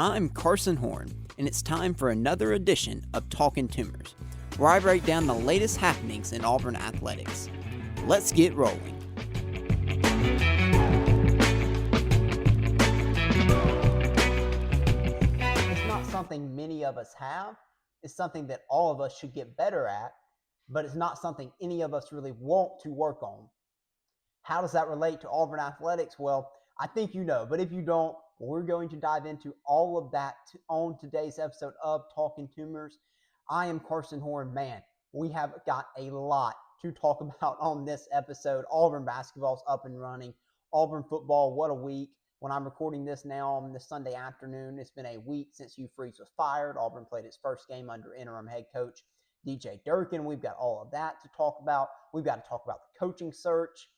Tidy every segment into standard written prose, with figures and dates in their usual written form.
I'm Carson Horn, and it's time for another edition of Talkin' Tumors, where I break down the latest happenings in Auburn athletics. Let's get rolling. It's not something many of us have. It's something that all of us should get better at, but it's not something any of us really want to work on. How does that relate to Auburn athletics? Well, I think you know, but if you don't, we're going to dive into all of that on today's episode of Talkin' Tumors. I am Carson Horn. Man, we have got a lot to talk about on this episode. Auburn basketball's up and running. Auburn football, what a week. When I'm recording this now on this Sunday afternoon, it's been a week since Hugh Freeze was fired. Auburn played its first game under interim head coach DJ Durkin. We've got all of that to talk about. We've got to talk about the coaching search.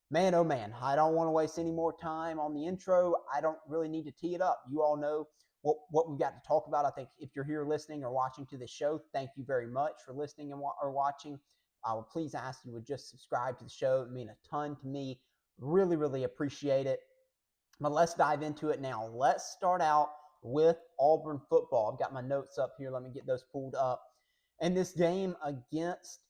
Man, oh man, I don't want to waste any more time on the intro. I don't really need to tee it up. You all know what we've got to talk about. I think if you're here listening or watching to this show, thank you very much for listening or watching. I would please ask you would just subscribe to the show. It would mean a ton to me. Really, really appreciate it. But let's dive into it now. Let's start out with Auburn football. I've got my notes up here. Let me get those pulled up. And this game against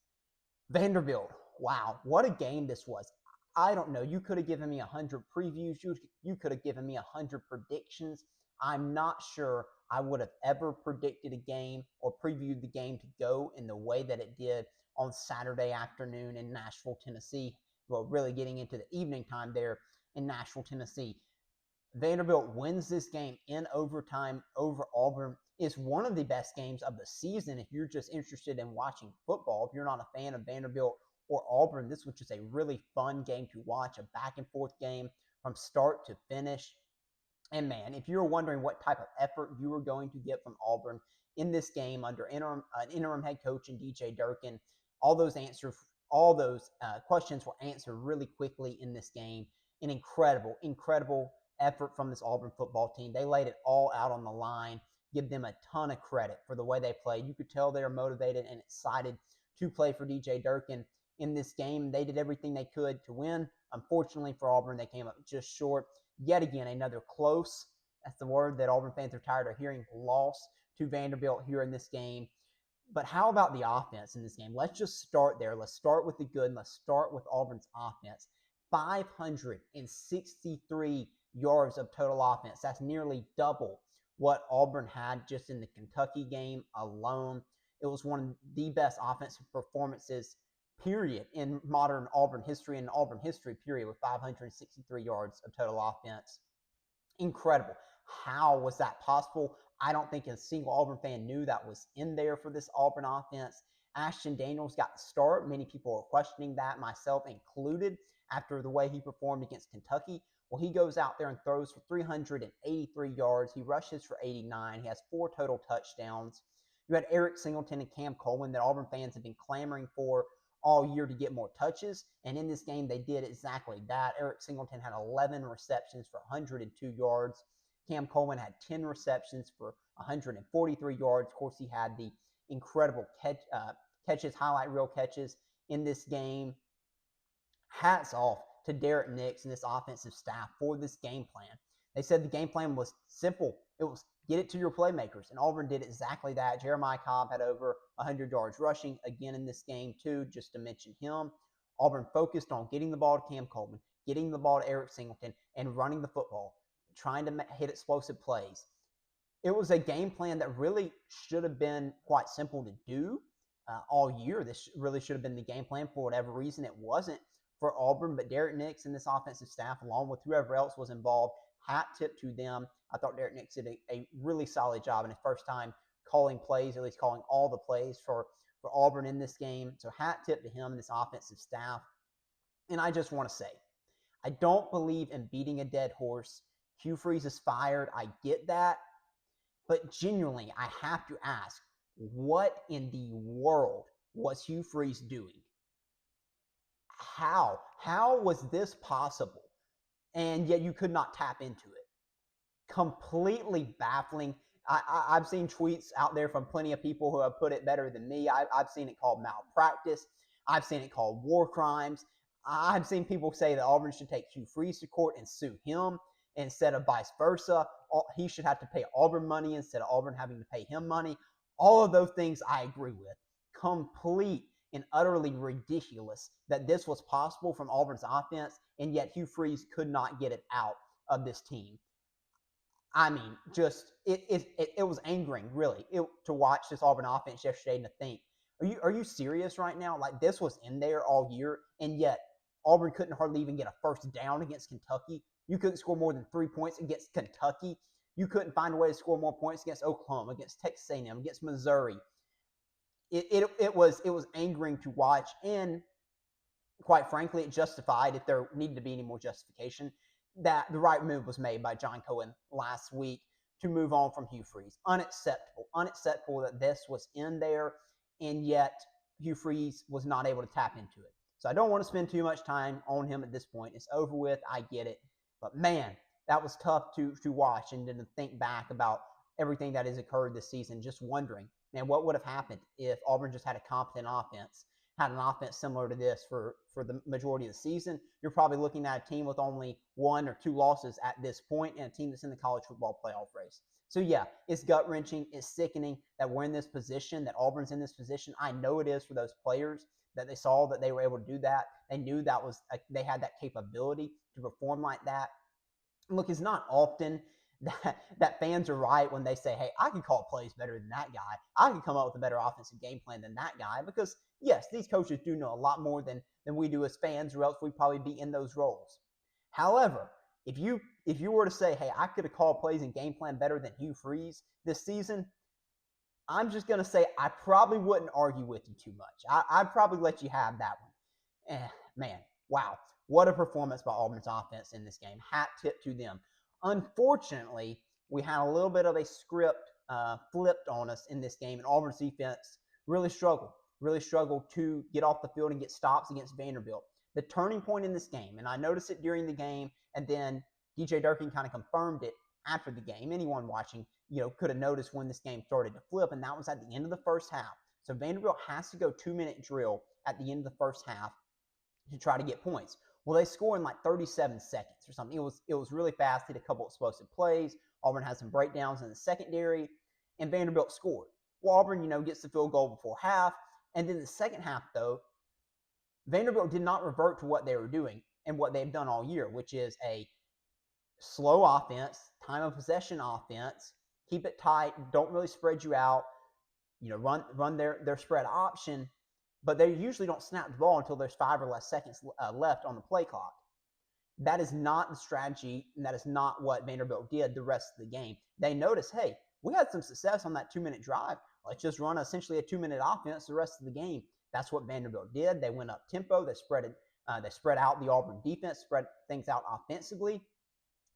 Vanderbilt. Wow, what a game this was. I don't know. You could have given me 100 previews. You could have given me 100 predictions. I'm not sure I would have ever predicted a game or previewed the game to go in the way that it did on Saturday afternoon in Nashville, Tennessee. Well, really getting into the evening time there in Nashville, Tennessee. Vanderbilt wins this game in overtime over Auburn. It's one of the best games of the season if you're just interested in watching football. If you're not a fan of Vanderbilt or Auburn, this was just a really fun game to watch, a back and forth game from start to finish. And man, if you're wondering what type of effort you were going to get from Auburn in this game under interim head coach and DJ Durkin, all those questions were answered really quickly in this game. An incredible effort from this Auburn football team. They laid it all out on the line. Give them a ton of credit for the way they played. You could tell they were motivated and excited to play for DJ Durkin in this game. They did everything they could to win. Unfortunately for Auburn, they came up just short. Yet again, another close, that's the word that Auburn fans are tired of hearing, loss to Vanderbilt here in this game. But how about the offense in this game? Let's just start there. Let's start with the good. Let's start with Auburn's offense. 563 yards of total offense. That's nearly double what Auburn had just in the Kentucky game alone. It was one of the best offensive performances period in modern Auburn history and Auburn history period with 563 yards of total offense. Incredible. How was that possible? I don't think a single Auburn fan knew that was in there for this Auburn offense. Ashton Daniels got the start. Many people were questioning that, myself included, after the way he performed against Kentucky. Well, he goes out there and throws for 383 yards. He rushes for 89. He has 4 total touchdowns. You had Eric Singleton and Cam Coleman that Auburn fans have been clamoring for all year to get more touches, and in this game they did exactly that. Eric Singleton had 11 receptions for 102 yards. Cam Coleman had 10 receptions for 143 yards. Of course, he had the incredible catches, highlight reel catches in this game. Hats off to Derek Nix and this offensive staff for this game plan. They said the game plan was simple. It was get it to your playmakers, and Auburn did exactly that. Jeremiah Cobb had over 100 yards rushing again in this game too, just to mention him. Auburn focused on getting the ball to Cam Coleman, getting the ball to Eric Singleton, and running the football, trying to hit explosive plays. It was a game plan that really should have been quite simple to do all year. This really should have been the game plan. For whatever reason, it wasn't for Auburn, but Derek Nix and this offensive staff, along with whoever else was involved, hat tip to them. I thought Derek Nix did a really solid job in his first time calling plays, or at least calling all the plays for Auburn in this game. So hat tip to him and this offensive staff. And I just want to say, I don't believe in beating a dead horse. Hugh Freeze is fired. I get that. But genuinely, I have to ask, what in the world was Hugh Freeze doing? How? How was this possible? And yet you could not tap into it. Completely baffling. I've seen tweets out there from plenty of people who have put it better than me. I've seen it called malpractice. I've seen it called war crimes. I've seen people say that Auburn should take Hugh Freeze to court and sue him instead of vice versa. he should have to pay Auburn money instead of Auburn having to pay him money. All of those things I agree with. Complete and utterly ridiculous that this was possible from Auburn's offense, and yet Hugh Freeze could not get it out of this team. I mean, just it was angering, really, to watch this Auburn offense yesterday and to think, are you serious right now? Like, this was in there all year, and yet Auburn couldn't hardly even get a first down against Kentucky. You couldn't score more than 3 points against Kentucky. You couldn't find a way to score more points against Oklahoma, against Texas A&M, against Missouri. It was angering to watch, and quite frankly, it justified, if there needed to be any more justification, that the right move was made by John Cohen last week to move on from Hugh Freeze. Unacceptable that this was in there, and yet Hugh Freeze was not able to tap into it. So I don't want to spend too much time on him at this point. It's over with. I get it. But man, that was tough to watch, and then to think back about everything that has occurred this season, just wondering, man, what would have happened if Auburn just had a competent offense, had an offense similar to this for the majority of the season. You're probably looking at a team with only 1 or 2 losses at this point, and a team that's in the college football playoff race. So yeah, it's gut-wrenching. It's sickening that we're in this position, that Auburn's in this position. I know it is for those players, that they saw that they were able to do that. They knew that they had that capability to perform like that. Look, it's not often that fans are right when they say, hey, I can call plays better than that guy. I can come up with a better offensive game plan than that guy. Because, yes, these coaches do know a lot more than we do as fans, or else we'd probably be in those roles. However, if you were to say, hey, I could have called plays and game plan better than Hugh Freeze this season, I'm just going to say I probably wouldn't argue with you too much. I'd probably let you have that one. Man, wow. What a performance by Auburn's offense in this game. Hat tip to them. Unfortunately, we had a little bit of a script flipped on us in this game, and Auburn's defense really struggled to get off the field and get stops against Vanderbilt. The turning point in this game, and I noticed it during the game, and then DJ Durkin kind of confirmed it after the game. Anyone watching, could have noticed when this game started to flip, and that was at the end of the first half. So Vanderbilt has to go 2-minute drill at the end of the first half to try to get points. Well, they score in like 37 seconds or something. It was really fast. Did a couple explosive plays. Auburn had some breakdowns in the secondary, and Vanderbilt scored. Well, Auburn, gets the field goal before half. And then the second half, though, Vanderbilt did not revert to what they were doing and what they've done all year, which is a slow offense, time of possession offense, keep it tight, don't really spread you out, run their spread option, but they usually don't snap the ball until there's 5 or less seconds left on the play clock. That is not the strategy, and that is not what Vanderbilt did the rest of the game. They noticed, hey, we had some success on that 2-minute drive. Let's just run essentially a 2-minute offense the rest of the game. That's what Vanderbilt did. They went up tempo. They spread out the Auburn defense, spread things out offensively,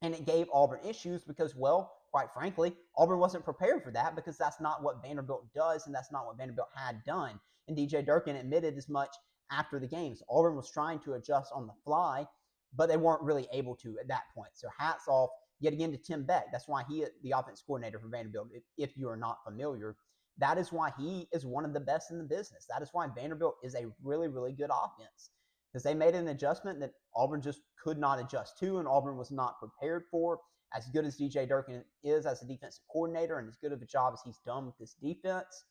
and it gave Auburn issues because, well, quite frankly, Auburn wasn't prepared for that, because that's not what Vanderbilt does, and that's not what Vanderbilt had done. And DJ Durkin admitted as much after the game. So Auburn was trying to adjust on the fly, but they weren't really able to at that point. So hats off yet again to Tim Beck. That's why he is the offense coordinator for Vanderbilt, if you are not familiar. That is why he is one of the best in the business. That is why Vanderbilt is a really, really good offense, because they made an adjustment that Auburn just could not adjust to, and Auburn was not prepared for. As good as DJ Durkin is as a defensive coordinator, and as good of a job as he's done with this defense,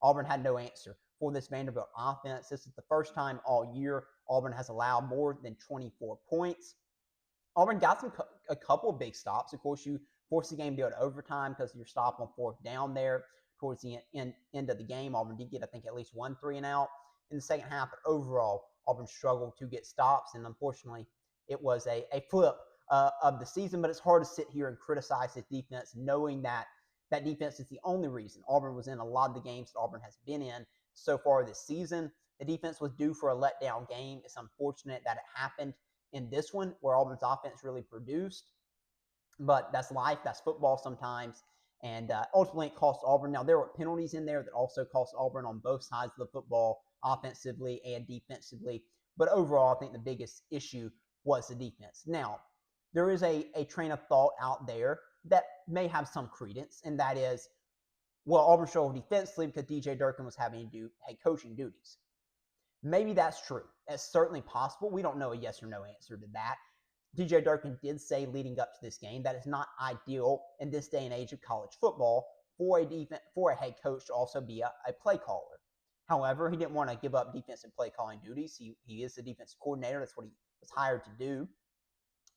Auburn had no answer for this Vanderbilt offense. This is the first time all year Auburn has allowed more than 24 points. Auburn got a couple of big stops. Of course, you force the game to go to overtime because of your stop on 4th down there towards the end of the game. Auburn did get, I think, at least 1 3-and-out in the second half, but overall, Auburn struggled to get stops, and unfortunately, it was a flip of the season. But it's hard to sit here and criticize this defense, knowing that that defense is the only reason Auburn was in a lot of the games that Auburn has been in so far this season. The defense was due for a letdown game. It's unfortunate that it happened in this one, where Auburn's offense really produced. But that's life. That's football sometimes. And ultimately, it cost Auburn. Now, there were penalties in there that also cost Auburn on both sides of the football, offensively and defensively. But overall, I think the biggest issue was the defense. Now, there is a train of thought out there that may have some credence, and that is, well, Auburn struggled defensively because DJ Durkin was having to do head coaching duties. Maybe that's true. It's certainly possible. We don't know a yes or no answer to that. DJ Durkin did say leading up to this game that it's not ideal in this day and age of college football for a head coach to also be a play caller. However, he didn't want to give up defensive play calling duties. He is the defensive coordinator. That's what he was hired to do.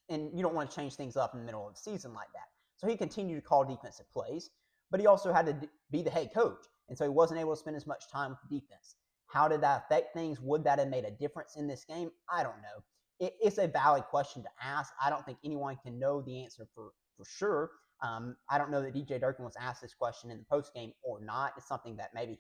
And you don't want to change things up in the middle of the season like that. So he continued to call defensive plays, but he also had to be the head coach. And so he wasn't able to spend as much time with the defense. How did that affect things? Would that have made a difference in this game? I don't know. It's a valid question to ask. I don't think anyone can know the answer for sure. I don't know that DJ Durkin was asked this question in the postgame or not. It's something that maybe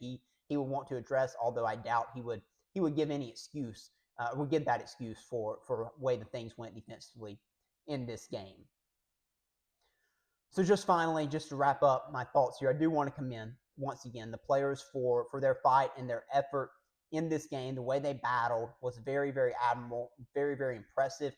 he would want to address, although I doubt he would give any excuse, would give that excuse for the way the things went defensively in this game. So just finally, just to wrap up my thoughts here, I do want to commend once again the players for their fight and their effort in this game. The way they battled was very, very admirable, very, very impressive,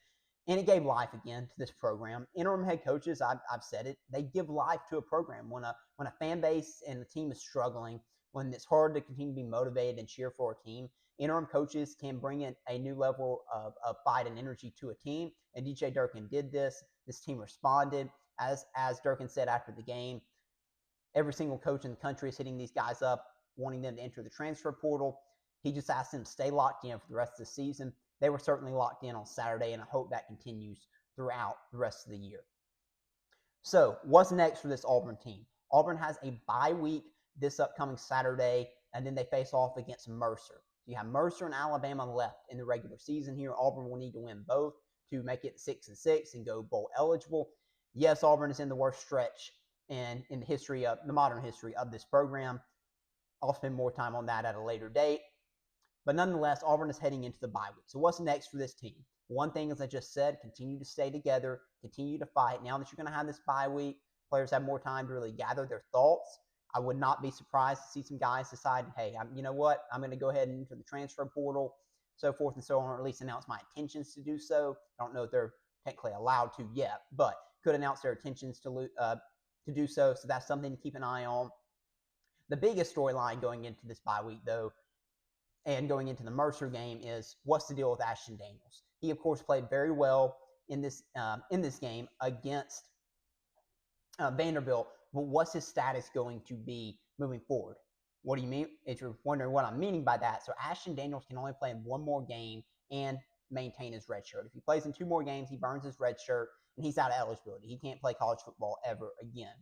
and it gave life again to this program. Interim head coaches, I've said it, they give life to a program. When a fan base and the team is struggling, when it's hard to continue to be motivated and cheer for a team, interim coaches can bring in a new level of fight and energy to a team. And DJ Durkin did this. This team responded. As Durkin said after the game, every single coach in the country is hitting these guys up, wanting them to enter the transfer portal. He just asked them to stay locked in for the rest of the season. They were certainly locked in on Saturday, and I hope that continues throughout the rest of the year. So what's next for this Auburn team? Auburn has a bye week this upcoming Saturday, and then they face off against Mercer. You have Mercer and Alabama left in the regular season here. Auburn will need to win both to make it 6-6 and go bowl eligible. Yes, Auburn is in the worst stretch in the modern history of this program. I'll spend more time on that at a later date. But nonetheless, Auburn is heading into the bye week. So what's next for this team? One thing, as I just said, continue to stay together, continue to fight. Now that you're going to have this bye week, players have more time to really gather their thoughts. I would not be surprised to see some guys decide, hey, you know what? I'm going to go ahead and enter the transfer portal, so forth and so on, or at least announce my intentions to do so. I don't know if they're technically allowed to yet, but could announce their intentions to do so. So that's something to keep an eye on. The biggest storyline going into this bye week, though, and going into the Mercer game is what's the deal with Ashton Daniels? He, of course, played very well in this game against Vanderbilt, but what's his status going to be moving forward? What do you mean? If you're wondering what I'm meaning by that, so Ashton Daniels can only play in one more game and maintain his red shirt. If he plays in two more games, he burns his red shirt, and he's out of eligibility. He can't play college football ever again.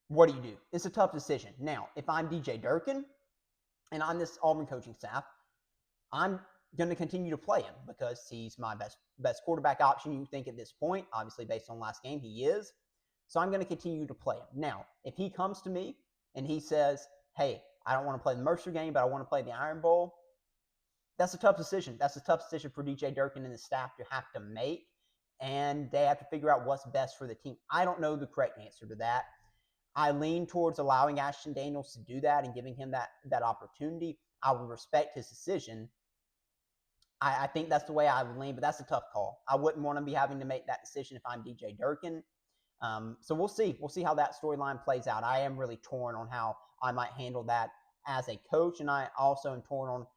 What do you do? It's a tough decision. Now, if I'm DJ Durkin and I'm this Auburn coaching staff, I'm going to continue to play him because he's my best quarterback option, you think, at this point. Obviously, based on last game, he is. So I'm going to continue to play him. Now, if he comes to me and he says, hey, I don't want to play the Mercer game, but I want to play the Iron Bowl, that's a tough decision. That's a tough decision for DJ Durkin and the staff to have to make, and they have to figure out what's best for the team. I don't know the correct answer to that. I lean towards allowing Ashton Daniels to do that and giving him that opportunity. I would respect his decision. I think that's the way I would lean, but that's a tough call. I wouldn't want to be having to make that decision if I'm DJ Durkin. So we'll see. We'll see how that storyline plays out. I am really torn on how I might handle that as a coach, and I also am torn on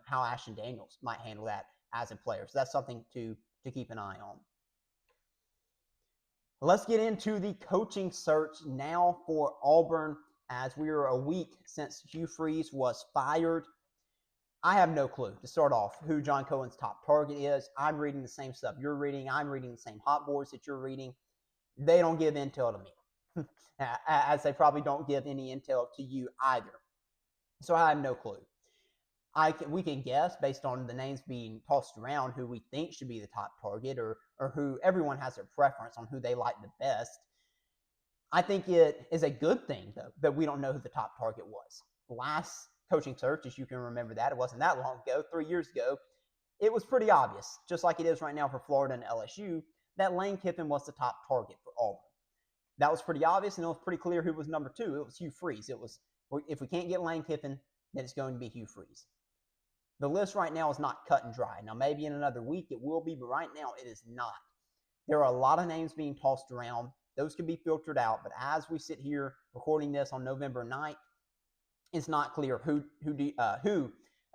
how Ashton Daniels might handle that as a player. So that's something to keep an eye on. Let's get into the coaching search now for Auburn, as we are a week since Hugh Freeze was fired. I have no clue, to start off, who John Cohen's top target is. I'm reading the same stuff you're reading. I'm reading the same hot boards that you're reading. They don't give intel to me, as they probably don't give any intel to you either. So I have no clue. We can guess based on the names being tossed around who we think should be the top target, or who everyone has their preference on who they like the best. I think it is a good thing, though, that we don't know who the top target was. Last coaching search, as you can remember that, it wasn't that long ago, 3 years ago, it was pretty obvious, just like it is right now for Florida and LSU, that Lane Kiffin was the top target for Auburn. That was pretty obvious, and it was pretty clear who was number two. It was Hugh Freeze. It was, if we can't get Lane Kiffin, then it's going to be Hugh Freeze. The list right now is not cut and dry. Now, maybe in another week it will be, but right now it is not. There are a lot of names being tossed around. Those can be filtered out, but as we sit here recording this on November 9th, it's not clear who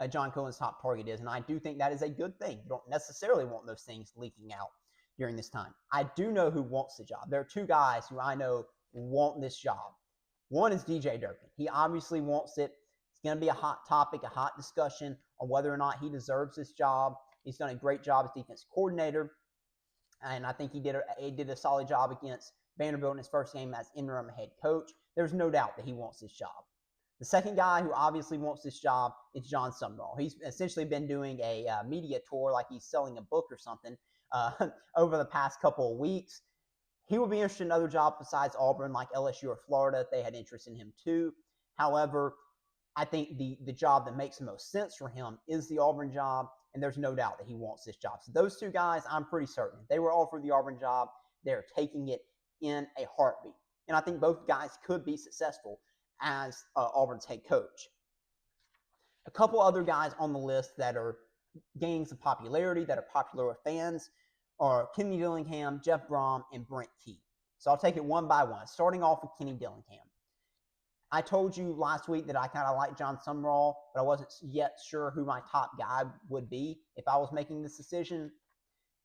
John Cohen's top target is. And I do think that is a good thing. You don't necessarily want those things leaking out during this time. I do know who wants the job. There are two guys who I know want this job. One is DJ Durkin. He obviously wants it. It's going to be a hot topic, a hot discussion on whether or not he deserves this job. He's done a great job as defense coordinator, and I think he did a solid job against Vanderbilt in his first game as interim head coach. There's no doubt that he wants this job. The second guy who obviously wants this job is John Sumrall. He's essentially been doing a media tour like he's selling a book or something over the past couple of weeks. He will be interested in other jobs besides Auburn, like LSU or Florida, if they had interest in him too. However, I think the job that makes the most sense for him is the Auburn job, and there's no doubt that he wants this job. So those two guys, I'm pretty certain, if they were offered the Auburn job, they're taking it in a heartbeat. And I think both guys could be successful as Auburn's head coach. A couple other guys on the list that are gaining some popularity, that are popular with fans, are Kenny Dillingham, Jeff Brom, and Brent Key. So I'll take it one by one, starting off with Kenny Dillingham. I told you last week that I kind of like John Sumrall, but I wasn't yet sure who my top guy would be if I was making this decision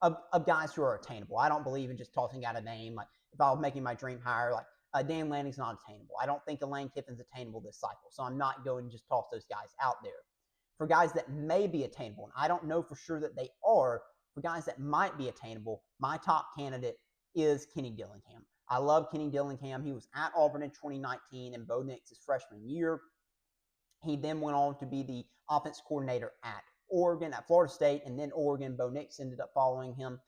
of guys who are attainable. I don't believe in just tossing out a name. Like if I was making my dream hire, like Dan Lanning's not attainable. I don't think Lane Kiffin's attainable this cycle, so I'm not going to just toss those guys out there. For guys that may be attainable, and I don't know for sure that they are, for guys that might be attainable, my top candidate is Kenny Dillingham. I love Kenny Dillingham. He was at Auburn in 2019 in Bo Nix's freshman year. He then went on to be the offense coordinator at Oregon, at Florida State, and then Oregon. Bo Nix ended up following him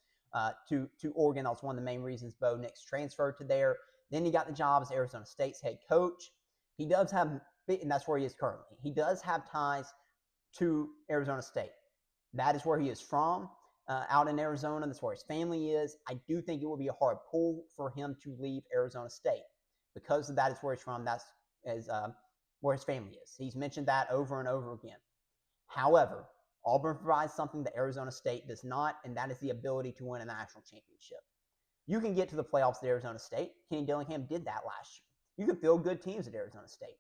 to Oregon. That was one of the main reasons Bo Nix transferred to there. Then he got the job as Arizona State's head coach. He does have, and that's where he is currently, he does have ties to Arizona State. That is where he is from. Out in Arizona, that's where his family is. I do think it would be a hard pull for him to leave Arizona State because that is where he's from. That's where his family is. He's mentioned that over and over again. However, Auburn provides something that Arizona State does not, and that is the ability to win a national championship. You can get to the playoffs at Arizona State. Kenny Dillingham did that last year. You can field good teams at Arizona State.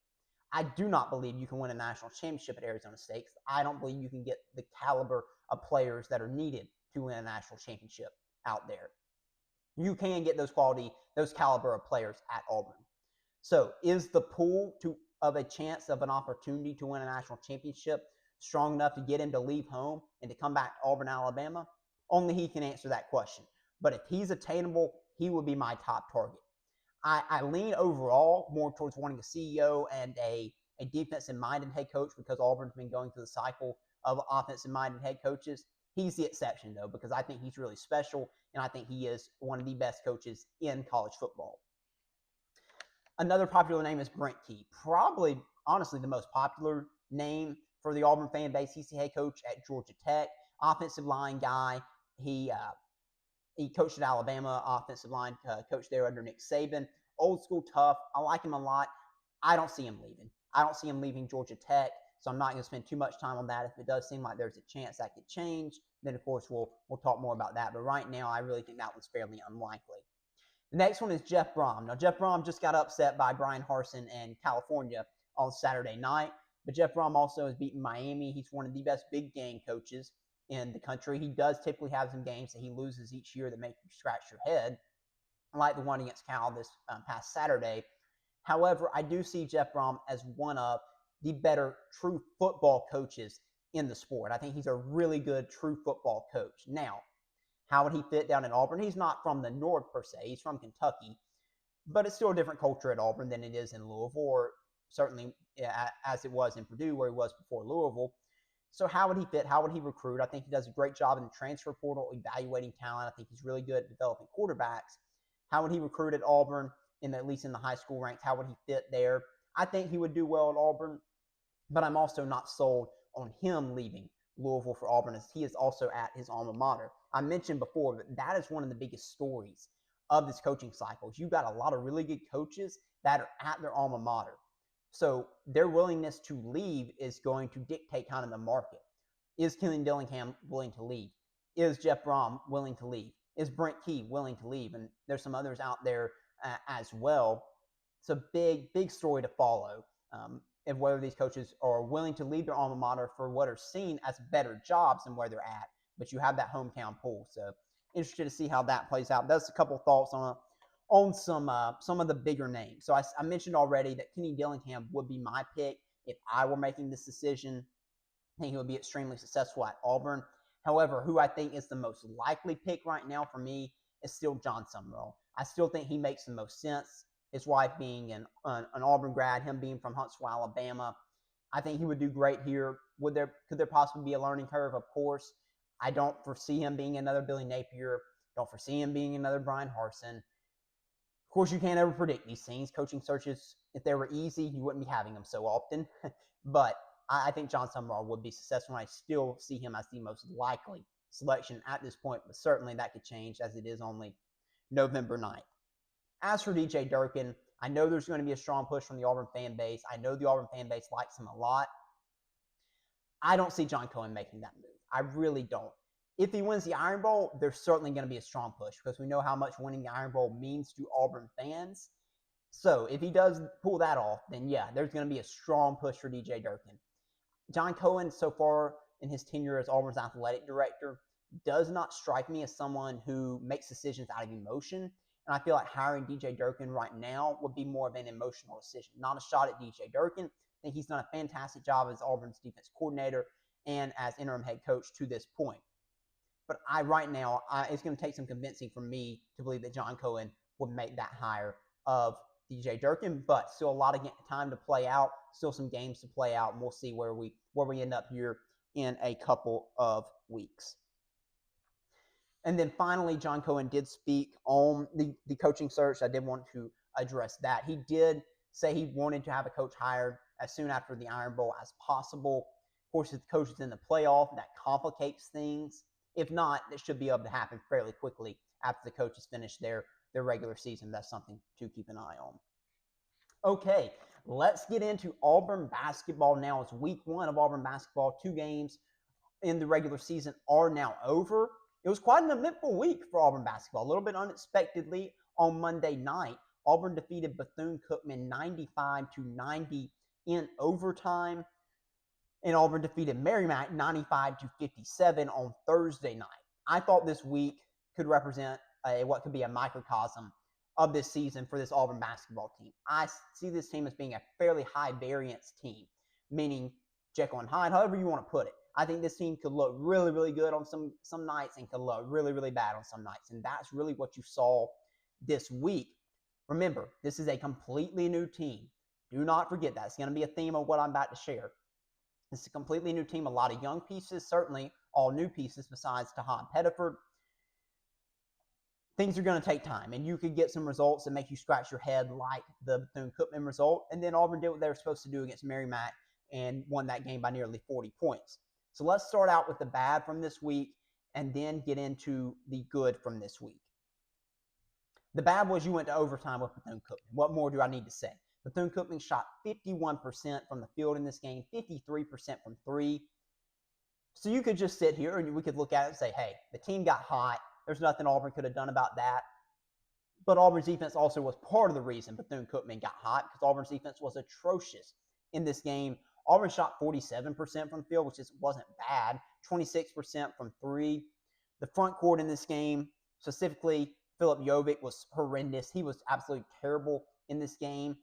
I do not believe you can win a national championship at Arizona State. I don't believe you can get the caliber of players that are needed to win a national championship out there. You can get those caliber of players at Auburn. So is the pool of a chance of an opportunity to win a national championship strong enough to get him to leave home and to come back to Auburn, Alabama? Only he can answer that question. But if he's attainable, he would be my top target. I lean overall more towards wanting a CEO and a defensive-minded head coach because Auburn's been going through the cycle of offensive-minded head coaches. He's the exception, though, because I think he's really special, and I think he is one of the best coaches in college football. Another popular name is Brent Key. Probably, honestly, the most popular name for the Auburn fan base. He's the head coach at Georgia Tech, offensive line guy. He coached at Alabama, offensive line coach there under Nick Saban. Old school, tough. I like him a lot. I don't see him leaving. I don't see him leaving Georgia Tech, so I'm not going to spend too much time on that. If it does seem like there's a chance that could change, then, of course, we'll talk more about that. But right now, I really think that one's fairly unlikely. The next one is Jeff Brom. Now, Jeff Brom just got upset by Brian Harsin in California on Saturday night, but Jeff Brom also has beaten Miami. He's one of the best big game coaches in the country. He does typically have some games that he loses each year that make you scratch your head, like the one against Cal this past Saturday. However, I do see Jeff Brom as one of the better true football coaches in the sport. I think he's a really good true football coach. Now, how would he fit down in Auburn? He's not from the North per se. He's from Kentucky, but it's still a different culture at Auburn than it is in Louisville, or certainly as it was in Purdue where he was before Louisville. So how would he fit? How would he recruit? I think he does a great job in the transfer portal, evaluating talent. I think he's really good at developing quarterbacks. How would he recruit at Auburn, at least in the high school ranks? How would he fit there? I think he would do well at Auburn, but I'm also not sold on him leaving Louisville for Auburn, as he is also at his alma mater. I mentioned before that that is one of the biggest stories of this coaching cycle. You've got a lot of really good coaches that are at their alma mater. So their willingness to leave is going to dictate kind of the market. Is Kenny Dillingham willing to leave? Is Jeff Brom willing to leave? Is Brent Key willing to leave? And there's some others out there as well. It's a big, big story to follow. and whether these coaches are willing to leave their alma mater for what are seen as better jobs than where they're at. But you have that hometown pull. So interested to see how that plays out. That's a couple of thoughts on some of the bigger names. So I mentioned already that Kenny Dillingham would be my pick if I were making this decision. I think he would be extremely successful at Auburn. However, who I think is the most likely pick right now for me is still John Summerall. I still think he makes the most sense. His wife being an Auburn grad, him being from Huntsville, Alabama. I think he would do great here. Could there possibly be a learning curve? Of course. I don't foresee him being another Billy Napier. Don't foresee him being another Brian Harsin. Of course, you can't ever predict these things. Coaching searches, if they were easy, you wouldn't be having them so often. But I think John Summerall would be successful, and I still see him as the most likely selection at this point. But certainly that could change as it is only November 9th. As for DJ Durkin, I know there's going to be a strong push from the Auburn fan base. I know the Auburn fan base likes him a lot. I don't see John Cohen making that move. I really don't. If he wins the Iron Bowl, there's certainly going to be a strong push because we know how much winning the Iron Bowl means to Auburn fans. So if he does pull that off, then yeah, there's going to be a strong push for DJ Durkin. John Cohen, so far in his tenure as Auburn's athletic director, does not strike me as someone who makes decisions out of emotion. And I feel like hiring DJ Durkin right now would be more of an emotional decision. Not a shot at DJ Durkin. I think he's done a fantastic job as Auburn's defense coordinator and as interim head coach to this point. But right now, it's going to take some convincing for me to believe that John Cohen would make that hire of DJ Durkin. But still a lot of time to play out, still some games to play out, and we'll see where we end up here in a couple of weeks. And then finally, John Cohen did speak on the coaching search. I did want to address that. He did say he wanted to have a coach hired as soon after the Iron Bowl as possible. Of course, if the coach is in the playoff, that complicates things. If not, it should be able to happen fairly quickly after the coaches finish their regular season. That's something to keep an eye on. Okay, let's get into Auburn basketball now. It's week 1 of Auburn basketball. 2 games in the regular season are now over. It was quite an eventful week for Auburn basketball. A little bit unexpectedly on Monday night, Auburn defeated Bethune-Cookman 95-90 in overtime. And Auburn defeated Merrimack 95-57 on Thursday night. I thought this week could represent what could be a microcosm of this season for this Auburn basketball team. I see this team as being a fairly high variance team, meaning Jekyll and Hyde, however you want to put it. I think this team could look really, really good on some nights and could look really, really bad on some nights. And that's really what you saw this week. Remember, this is a completely new team. Do not forget that. It's going to be a theme of what I'm about to share. It's a completely new team, a lot of young pieces, certainly all new pieces besides Tahad Pettiford. Things are going to take time, and you could get some results that make you scratch your head like the Bethune-Cookman result, and then Auburn did what they were supposed to do against Merrimack and won that game by nearly 40 points. So let's start out with the bad from this week and then get into the good from this week. The bad was you went to overtime with Bethune-Cookman. What more do I need to say? Bethune-Cookman shot 51% from the field in this game, 53% from 3. So you could just sit here and we could look at it and say, hey, the team got hot. There's nothing Auburn could have done about that. But Auburn's defense also was part of the reason Bethune-Cookman got hot because Auburn's defense was atrocious in this game. Auburn shot 47% from the field, which wasn't bad, 26% from 3. The front court in this game, specifically Philip Jovic, was horrendous. He was absolutely terrible in this game.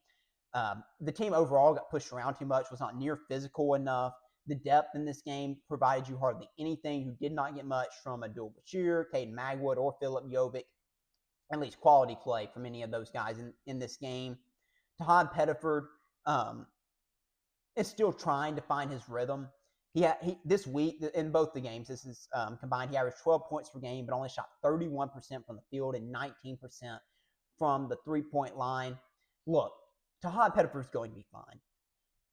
The team overall got pushed around too much, was not near physical enough. The depth in this game provided you hardly anything. You did not get much from Abdul Bashir, Caden Magwood, or Philip Jovic, at least quality play from any of those guys in this game. Tahad Pettiford is still trying to find his rhythm. He this week, in both the games, this is combined, he averaged 12 points per game, but only shot 31% from the field and 19% from the three-point line. Look, Tahad Pettiford is going to be fine.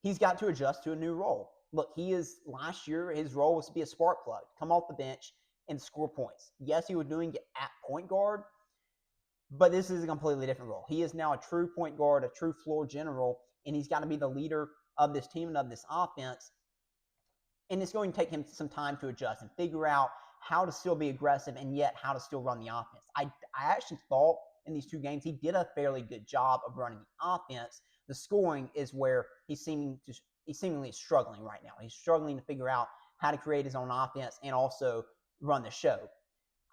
He's got to adjust to a new role. Look, last year, his role was to be a spark plug, come off the bench and score points. Yes, he was doing it at point guard, but this is a completely different role. He is now a true point guard, a true floor general, and he's got to be the leader of this team and of this offense. And it's going to take him some time to adjust and figure out how to still be aggressive and yet how to still run the offense. I actually thought in these 2 games he did a fairly good job of running the offense, The scoring is where he's seemingly struggling right now. He's struggling to figure out how to create his own offense and also run the show.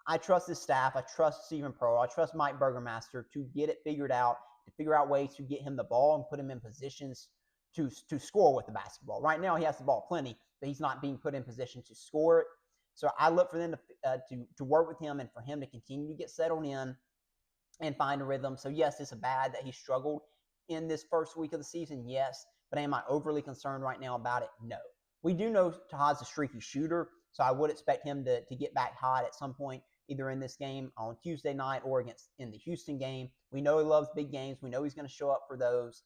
I trust his staff. I trust Stephen Pearl. I trust Mike Burgermaster to get it figured out, to figure out ways to get him the ball and put him in positions to score with the basketball. Right now, he has the ball plenty, but he's not being put in position to score it. So I look for them to work with him and for him to continue to get settled in and find a rhythm. So, yes, it's bad that he struggled in this first week of the season, yes. But am I overly concerned right now about it? No. We do know Tahad's a streaky shooter, so I would expect him to get back hot at some point, either in this game on Tuesday night or in the Houston game. We know he loves big games. We know he's going to show up for those.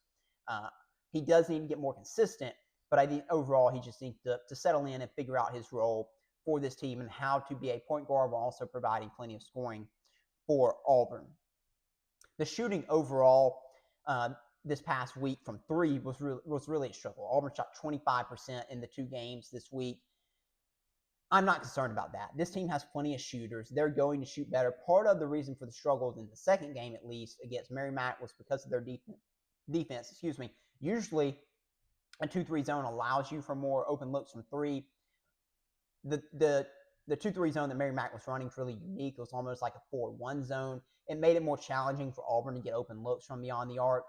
He does need to get more consistent, but I think overall he just needs to settle in and figure out his role for this team and how to be a point guard while also providing plenty of scoring for Auburn. The shooting overall this past week from three was really a struggle. Auburn shot 25% in the 2 games this week. I'm not concerned about that. This team has plenty of shooters. They're going to shoot better. Part of the reason for the struggles in the second game, at least, against Merrimack was because of their defense. Usually, a 2-3 zone allows you for more open looks from three. The 2-3 zone that Merrimack was running is really unique. It was almost like a 4-1 zone. It made it more challenging for Auburn to get open looks from beyond the arc.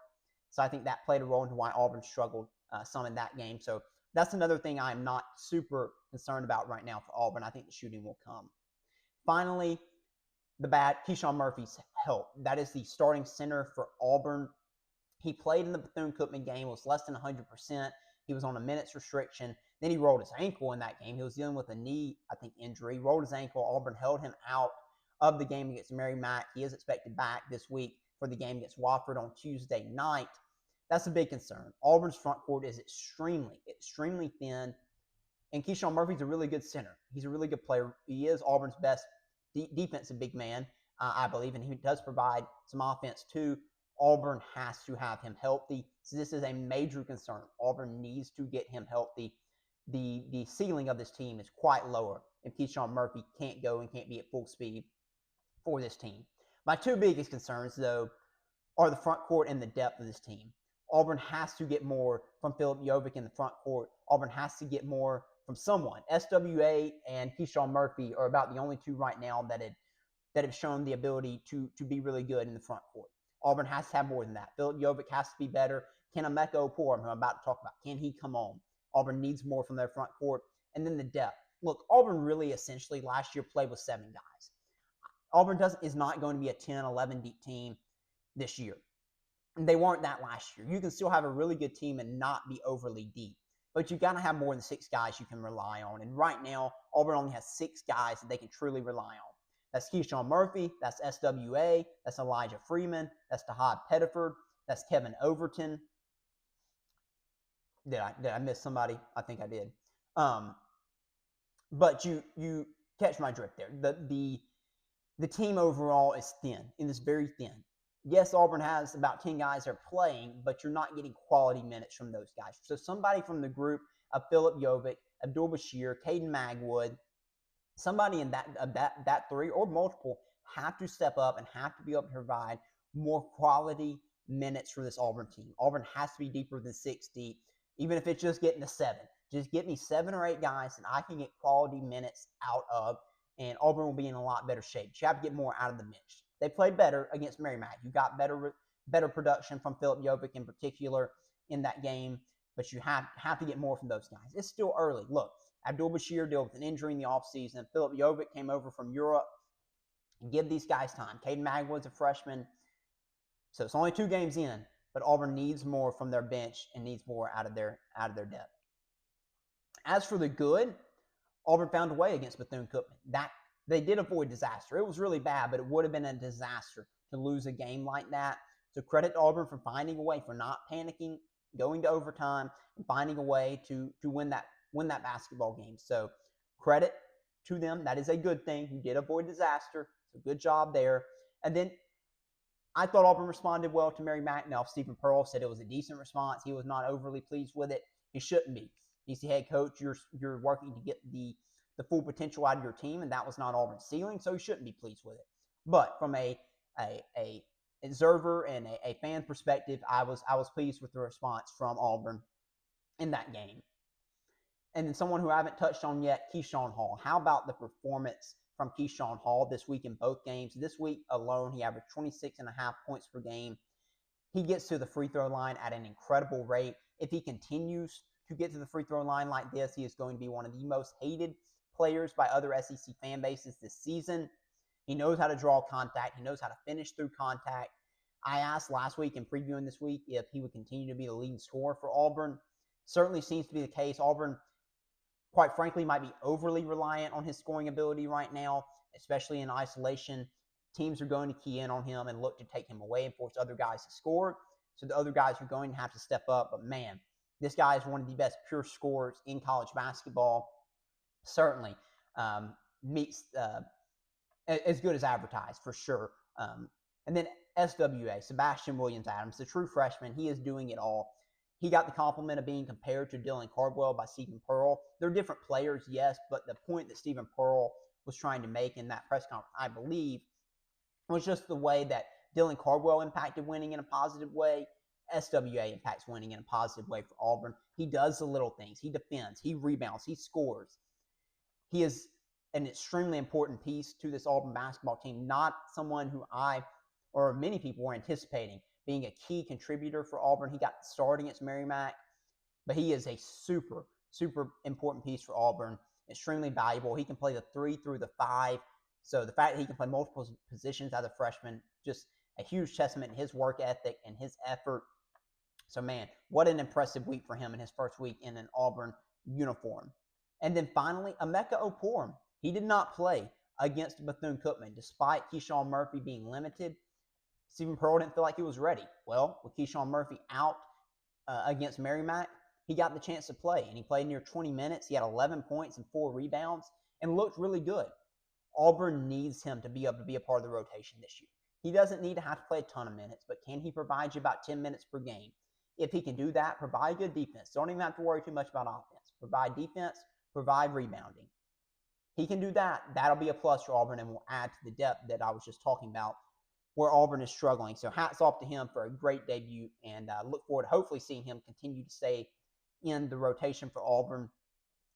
So I think that played a role into why Auburn struggled some in that game. So that's another thing I'm not super concerned about right now for Auburn. I think the shooting will come. Finally, the bad Keyshawn Murphy's help. That is the starting center for Auburn. He played in the Bethune-Cookman game, was less than 100%. He was on a minutes restriction. Then he rolled his ankle in that game. He was dealing with a knee, injury. Rolled his ankle. Auburn held him out of the game against Merrimack. He is expected back this week for the game against Wofford on Tuesday night. That's a big concern. Auburn's front court is extremely thin. And Keyshawn Murphy's a really good center. He's a really good player. He is Auburn's best defensive big man, I believe, and he does provide some offense too. Auburn has to have him healthy. So this is a major concern. Auburn needs to get him healthy. The ceiling of this team is quite lower if Keyshawn Murphy can't go and can't be at full speed for this team. My 2 biggest concerns, though, are the front court and the depth of this team. Auburn has to get more from Philip Jovic in the front court. Auburn has to get more from someone. SWA and Keyshawn Murphy are about the only 2 right now that have shown the ability to be really good in the front court. Auburn has to have more than that. Philip Jovic has to be better. Can Emeka Oporam, who I'm about to talk about, can he come on? Auburn needs more from their front court. And then the depth. Look, Auburn really essentially last year played with 7 guys. Auburn is not going to be a 10, 11 deep team this year. And they weren't that last year. You can still have a really good team and not be overly deep. But you've got to have more than 6 guys you can rely on. And right now, Auburn only has 6 guys that they can truly rely on. That's Keyshawn Murphy. That's SWA. That's Elijah Freeman. That's Tahad Pettiford. That's Kevin Overton. Did I miss somebody? I think I did. But you catch my drift there. The team overall is thin. It is very thin. Yes, Auburn has about 10 guys that are playing, but you're not getting quality minutes from those guys. So somebody from the group of Philip Jovic, Abdul Bashir, Caden Magwood, somebody in that 3 or multiple have to step up and have to be able to provide more quality minutes for this Auburn team. Auburn has to be deeper than 6 deep, even if it's just getting to 7. Just get me 7 or 8 guys that I can get quality minutes out of, and Auburn will be in a lot better shape. You have to get more out of the bench. They played better against Merrimack. You got better production from Philip Jovic in particular in that game, but you have to get more from those guys. It's still early. Look, Abdul Bashir dealt with an injury in the offseason. Philip Jovic came over from Europe. Give these guys time. Caden Magwood's a freshman. So it's only 2 games in, but Auburn needs more from their bench and needs more out of their depth. As for the good, Auburn found a way against Bethune-Cookman. They did avoid disaster. It was really bad, but it would have been a disaster to lose a game like that. So credit to Auburn for finding a way, for not panicking, going to overtime, and finding a way to win that basketball game. So credit to them. That is a good thing. You did avoid disaster. So good job there. And then I thought Auburn responded well to Merrimack. Now, Stephen Pearl said it was a decent response. He was not overly pleased with it. He shouldn't be. He's the head coach. You're working to get the full potential out of your team, and that was not Auburn's ceiling, so he shouldn't be pleased with it. But from a observer and a fan perspective, I was pleased with the response from Auburn in that game. And then someone who I haven't touched on yet, Keyshawn Hall. How about the performance from Keyshawn Hall this week in both games? This week alone, he averaged 26.5 points per game. He gets to the free throw line at an incredible rate. If he continues to get to the free throw line like this, he is going to be one of the most hated players by other SEC fan bases this season. He knows how to draw contact. He knows how to finish through contact. I asked last week and previewing this week if he would continue to be the leading scorer for Auburn. Certainly seems to be the case. Auburn, quite frankly, might be overly reliant on his scoring ability right now, especially in isolation. Teams are going to key in on him and look to take him away and force other guys to score. So the other guys are going to have to step up. But man, this guy is one of the best pure scorers in college basketball. Certainly meets as good as advertised for sure. And then SWA, Sebastian Williams-Adams, the true freshman, he is doing it all. He got the compliment of being compared to Dylan Cardwell by Stephen Pearl. They're different players, yes, but the point that Stephen Pearl was trying to make in that press conference, I believe, was just the way that Dylan Cardwell impacted winning in a positive way. SWA impacts winning in a positive way for Auburn. He does the little things. He defends. He rebounds. He scores. He is an extremely important piece to this Auburn basketball team, not someone who I or many people were anticipating being a key contributor for Auburn. He got the start against Merrimack, but he is a super, super important piece for Auburn, extremely valuable. He can play the 3 through the 5. So the fact that he can play multiple positions as a freshman, just a huge testament to his work ethic and his effort. So, man, what an impressive week for him in his first week in an Auburn uniform. And then finally, Emeka Oporum. He did not play against Bethune-Cookman. Despite Keyshawn Murphy being limited, Stephen Pearl didn't feel like he was ready. Well, with Keyshawn Murphy out against Merrimack, he got the chance to play, and he played near 20 minutes. He had 11 points and 4 rebounds and looked really good. Auburn needs him to be able to be a part of the rotation this year. He doesn't need to have to play a ton of minutes, but can he provide you about 10 minutes per game? If he can do that, provide good defense. Don't even have to worry too much about offense. Provide defense, provide rebounding. He can do that. That'll be a plus for Auburn and will add to the depth that I was just talking about where Auburn is struggling. So hats off to him for a great debut, and look forward to hopefully seeing him continue to stay in the rotation for Auburn.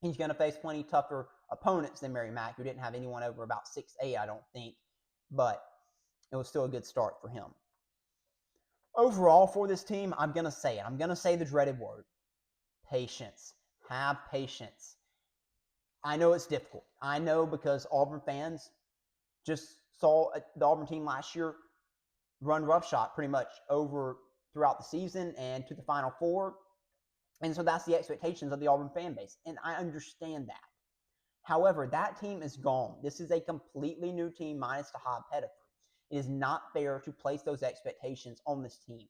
He's going to face plenty tougher opponents than Merrimack, who didn't have anyone over about 6'8", I don't think. But it was still a good start for him. Overall, for this team, I'm going to say it. I'm going to say the dreaded word. Patience. Have patience. I know it's difficult. I know because Auburn fans just saw the Auburn team last year run roughshod pretty much over throughout the season and to the Final Four. And so that's the expectations of the Auburn fan base. And I understand that. However, that team is gone. This is a completely new team minus Tahad Pettiford. It is not fair to place those expectations on this team.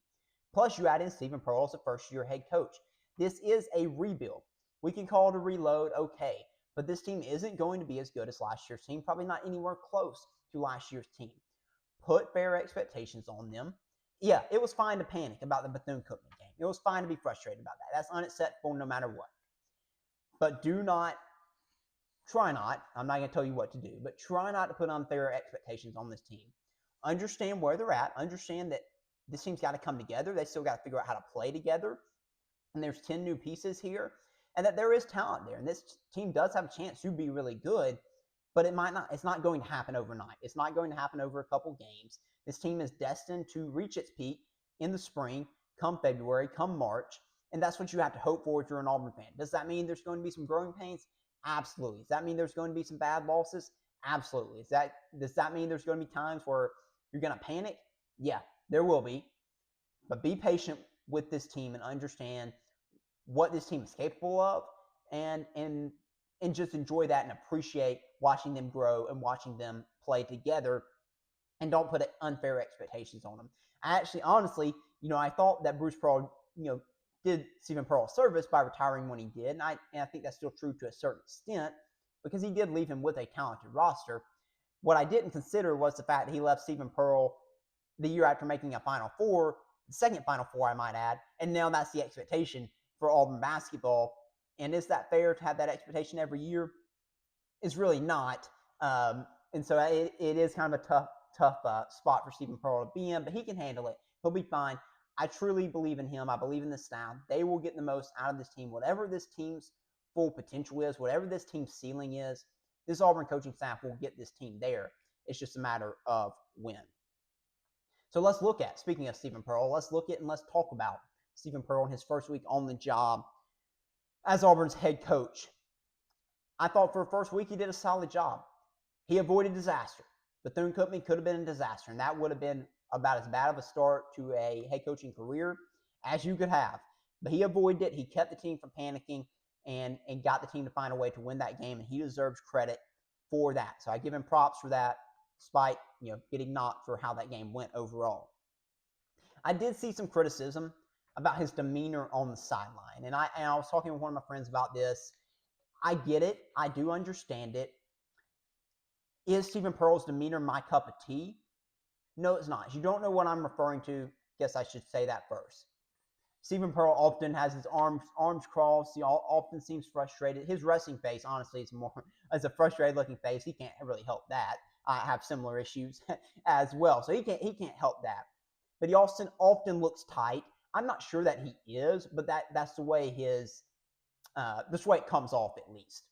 Plus, you add in Stephen Pearl as a first-year head coach. This is a rebuild. We can call it a reload, okay. But this team isn't going to be as good as last year's team, probably not anywhere close to last year's team. Put fair expectations on them. Yeah, it was fine to panic about the Bethune-Cookman game. It was fine to be frustrated about that. That's unacceptable no matter what. But try not, I'm not going to tell you what to do, but try not to put unfair expectations on this team. Understand where they're at. Understand that this team's got to come together. They still got to figure out how to play together. And there's 10 new pieces here. And that there is talent there. And this team does have a chance to be really good, but it's not going to happen overnight. It's not going to happen over a couple games. This team is destined to reach its peak in the spring, come February, come March. And that's what you have to hope for if you're an Auburn fan. Does that mean there's going to be some growing pains? Absolutely. Does that mean there's going to be some bad losses? Absolutely. Does that mean there's going to be times where you're going to panic? Yeah, there will be. But be patient with this team and understand what this team is capable of and just enjoy that and appreciate watching them grow and watching them play together, and don't put unfair expectations on them. Honestly, I thought that Bruce Pearl, did Stephen Pearl a service by retiring when he did, and I think that's still true to a certain extent because he did leave him with a talented roster. What I didn't consider was the fact that he left Stephen Pearl the year after making a Final Four, the second Final Four, I might add, and now that's the expectation for Auburn basketball. And is that fair to have that expectation every year? It's really not. And so it is kind of a spot for Stephen Pearl to be in, but he can handle it. He'll be fine. I truly believe in him. I believe in this staff. They will get the most out of this team. Whatever this team's full potential is, whatever this team's ceiling is, this Auburn coaching staff will get this team there. It's just a matter of when. So let's look at, speaking of Stephen Pearl, let's look at and let's talk about Stephen Pearl in his first week on the job as Auburn's head coach. I thought for the first week he did a solid job. He avoided disaster. Bethune-Cookman could have been a disaster, and that would have been about as bad of a start to a head coaching career as you could have. But he avoided it. He kept the team from panicking and got the team to find a way to win that game, and he deserves credit for that. So I give him props for that, despite getting knocked for how that game went overall. I did see some criticism about his demeanor on the sideline, and I was talking with one of my friends about this. I get it. I do understand it. Is Stephen Pearl's demeanor my cup of tea? No, it's not. If you don't know what I'm referring to, guess I should say that first. Stephen Pearl often has his arms crossed. He often seems frustrated. His resting face, honestly, is more as a frustrated looking face. He can't really help that. I have similar issues as well, so he can't help that. But he often looks tight. I'm not sure that he is, but that's the way this way it comes off at least.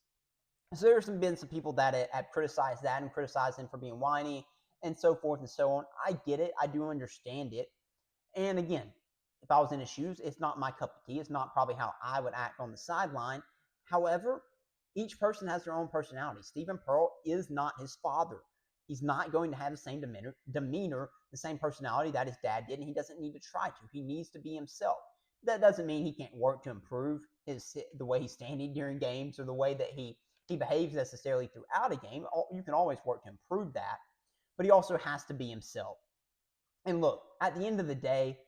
So there's been some people that have criticized that and criticized him for being whiny and so forth and so on. I get it. I do understand it. And again, if I was in his shoes, it's not my cup of tea. It's not probably how I would act on the sideline. However, each person has their own personality. Stephen Pearl is not his father. He's not going to have the same demeanor, the same personality that his dad did, and he doesn't need to try to. He needs to be himself. That doesn't mean he can't work to improve the way he's standing during games or the way that he behaves necessarily throughout a game. You can always work to improve that, but he also has to be himself. And look, at the end of the day,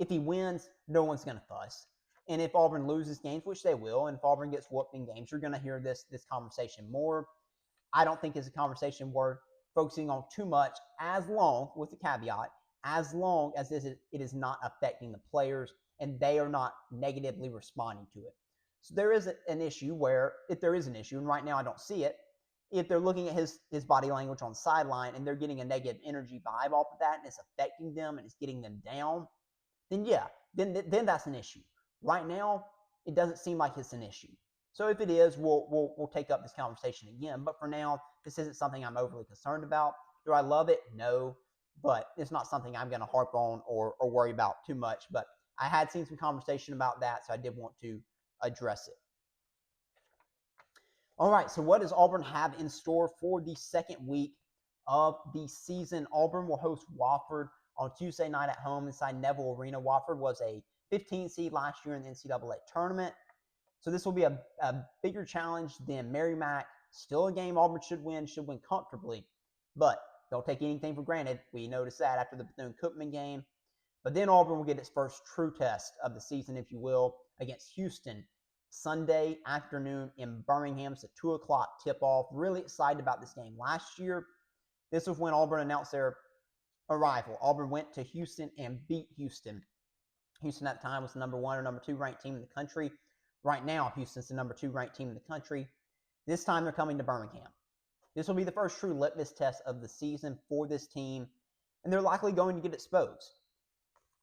if he wins, no one's going to fuss. And if Auburn loses games, which they will, and if Auburn gets whooped in games, you're going to hear this conversation more. I don't think it's a conversation worth focusing on too much, as long, with the caveat, as long as it is not affecting the players and they are not negatively responding to it. So there is an issue where, if there is an issue, and right now I don't see it, if they're looking at his body language on the sideline and they're getting a negative energy vibe off of that and it's affecting them and it's getting them down, then yeah, then that's an issue. Right now, it doesn't seem like it's an issue. So if it is, we'll take up this conversation again. But for now, this isn't something I'm overly concerned about. Do I love it? No. But it's not something I'm going to harp on or worry about too much. But I had seen some conversation about that, so I did want to address it. All right, so what does Auburn have in store for the second week of the season? Auburn will host Wofford on Tuesday night at home inside Neville Arena. Wofford was a 15 seed last year in the NCAA tournament. So this will be a bigger challenge than Merrimack. Still a game Auburn should win comfortably. But don't take anything for granted. We noticed that after the Bethune-Cookman game. But then Auburn will get its first true test of the season, if you will, against Houston Sunday afternoon in Birmingham. It's a 2 o'clock tip-off. Really excited about this game. Last year, this was when Auburn announced their arrival. Auburn went to Houston and beat Houston. Houston at the time was the number 1 or number 2 ranked team in the country. Right now, Houston's the number 2 ranked team in the country. This time they're coming to Birmingham. This will be the first true litmus test of the season for this team, and they're likely going to get exposed.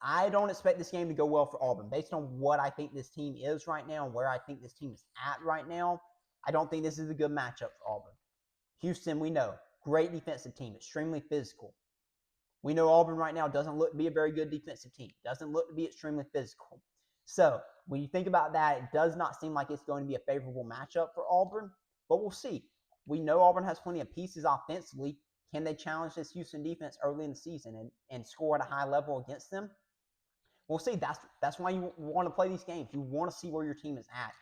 I don't expect this game to go well for Auburn. Based on what I think this team is right now and where I think this team is at right now, I don't think this is a good matchup for Auburn. Houston, we know, great defensive team, extremely physical. We know Auburn right now doesn't look to be a very good defensive team, doesn't look to be extremely physical. So when you think about that, it does not seem like it's going to be a favorable matchup for Auburn, but we'll see. We know Auburn has plenty of pieces offensively. Can they challenge this Houston defense early in the season and score at a high level against them? We'll see. That's why you want to play these games. You want to see where your team is at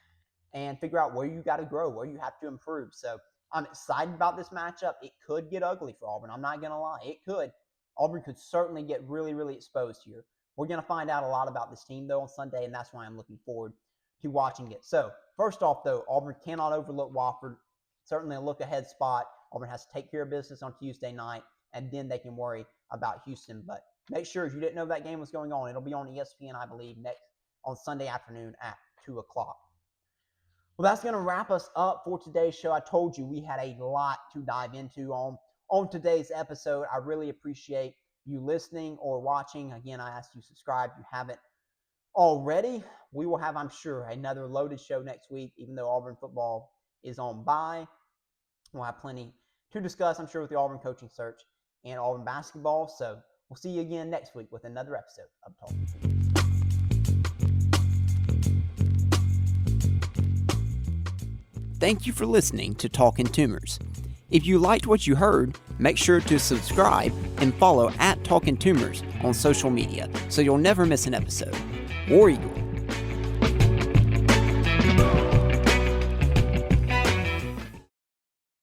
and figure out where you got to grow, where you have to improve. So I'm excited about this matchup. It could get ugly for Auburn. I'm not going to lie. It could. Auburn could certainly get really, really exposed here. We're going to find out a lot about this team, though, on Sunday, and that's why I'm looking forward to watching it. So, first off, though, Auburn cannot overlook Wofford. Certainly a look-ahead spot. Auburn has to take care of business on Tuesday night, and then they can worry about Houston. But make sure, if you didn't know that game was going on, it'll be on ESPN, I believe, next on Sunday afternoon at 2 o'clock. Well, that's going to wrap us up for today's show. I told you we had a lot to dive into on on today's episode. I really appreciate you listening or watching. Again, I ask you subscribe if you haven't already. We will have, I'm sure, another loaded show next week, even though Auburn football is on bye. We'll have plenty to discuss, I'm sure, with the Auburn coaching search and Auburn basketball. So we'll see you again next week with another episode of Talkin. Thank you for listening to Talkin' Tumors. If you liked what you heard, make sure to subscribe and follow @Talkin' Tumors on social media so you'll never miss an episode. War Eagle.